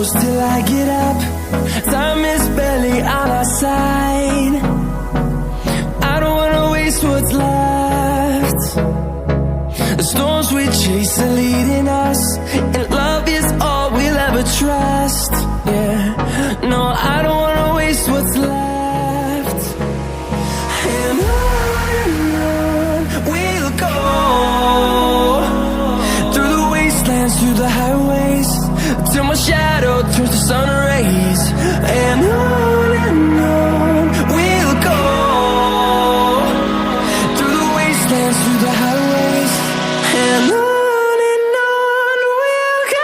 close till I get up. Time is barely on our side. I don't wanna waste what's left. The storms we chase are leading us, and love is all we'll ever trust. Yeah, no, I don't wanna waste what's left. And on we'll go, through the wastelands, through the highways, till my shadow turns to sun rays. And on we'll go, through the wastelands, through the highways, and on we'll go.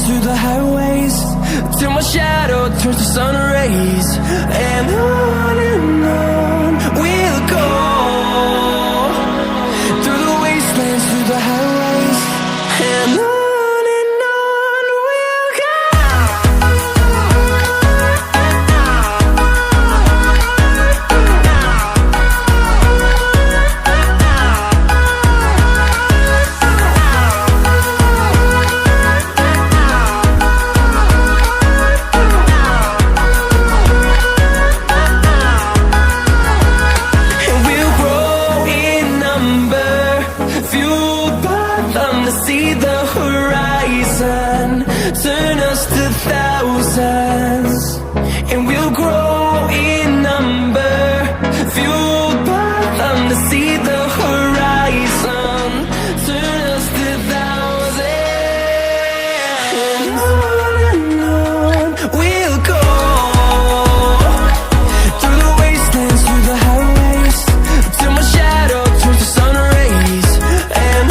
Through the highways, till my shadow turns to sun rays. And on we'll go, through the wastelands, through the highways, and on we'll go. See the horizon turn us to thousands, and we'll grow in number, fueled by them. To see the horizon turn us to thousands, and on we'll go, through the wastelands, through the highways, till my shadow turns to sun rays. And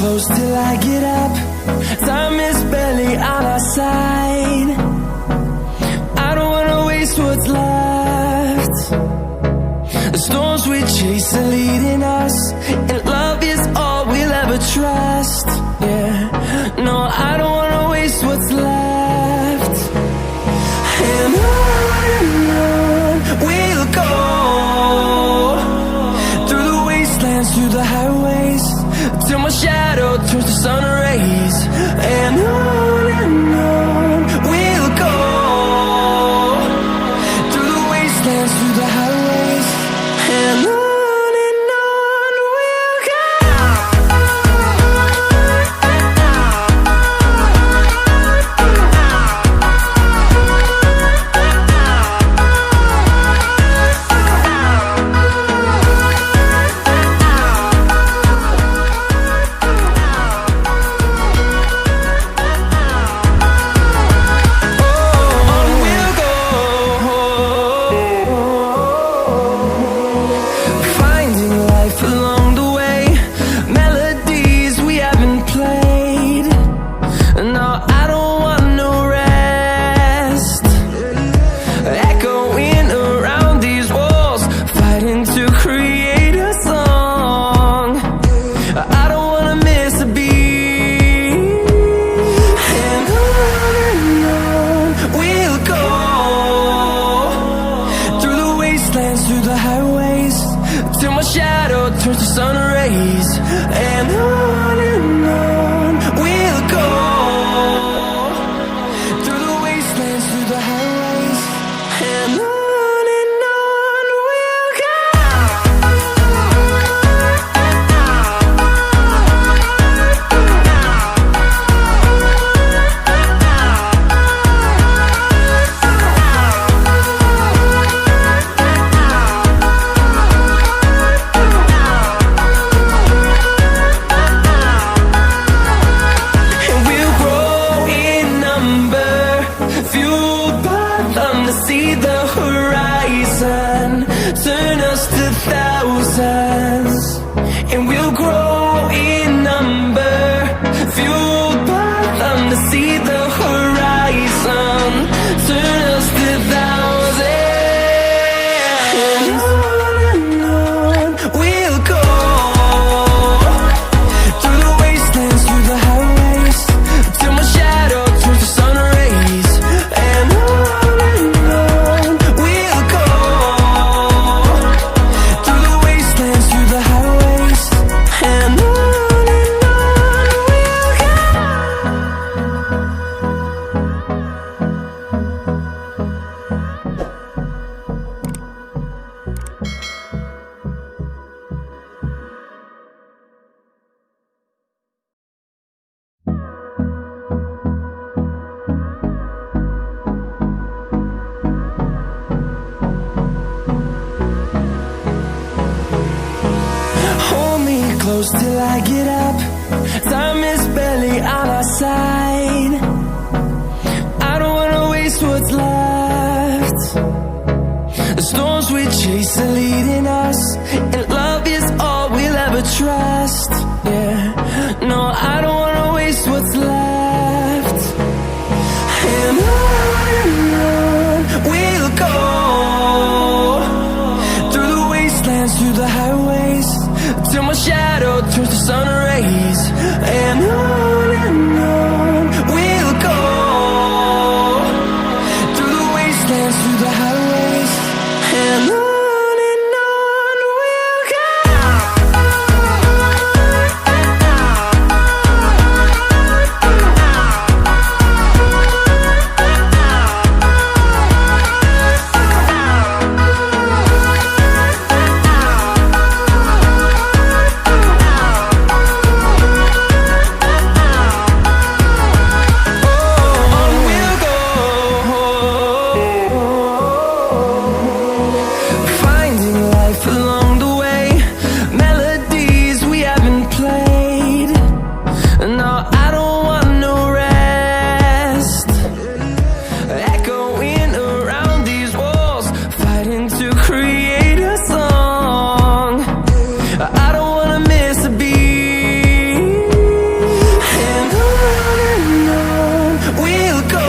close till I get up. Time is barely on our side. I don't wanna waste what's left. The storms we chase are leading us, and love is all we'll ever trust. Yeah, no, I don't wanna waste what's left. And on we'll go, through the wastelands, through the highways, till my shadow turns to sun rays. And on we'll go, through the wastelands, through the highways, and on we'll go. fueled by them to see the horizon. Turn us to thousands, and we'll grow in number. Fueled by them to see the horizon. Turn us to thousands, and on we'll go. Through the wastelands, through the highways, till my shadow turns to sun rays. And on we'll go. Through the wastelands, through the highways, and on we'll go. Hold me close till I get up. Time is barely on our side. I don't wanna waste what's left. The storms we chase are leading us, and love is all we'll ever trust. Yeah, no, I don't wanna waste what's left. And on we'll go. Through the wastelands, through the highways, till my shadow turns to sun rays. And on we'll go. Through the wastelands, through the highways, and on we'll go. Finding life along the way, melodies we haven't played. No, I don't want no rest. Echoing around these walls, fighting to create a song. I don't wanna miss a beat. And on we'll go.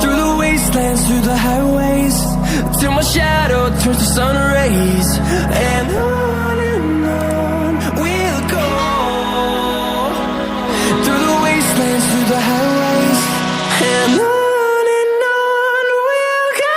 Through the wastelands, through the highways, till my shadow turns to sun rays. And on we'll go. Through the wastelands, through the highways, and on we'll go.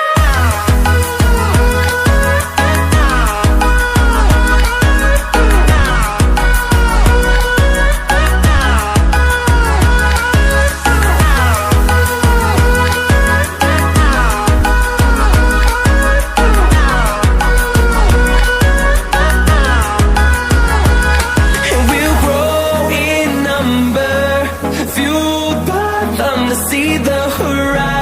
And we'll grow in number, fueled by them to see the horizon.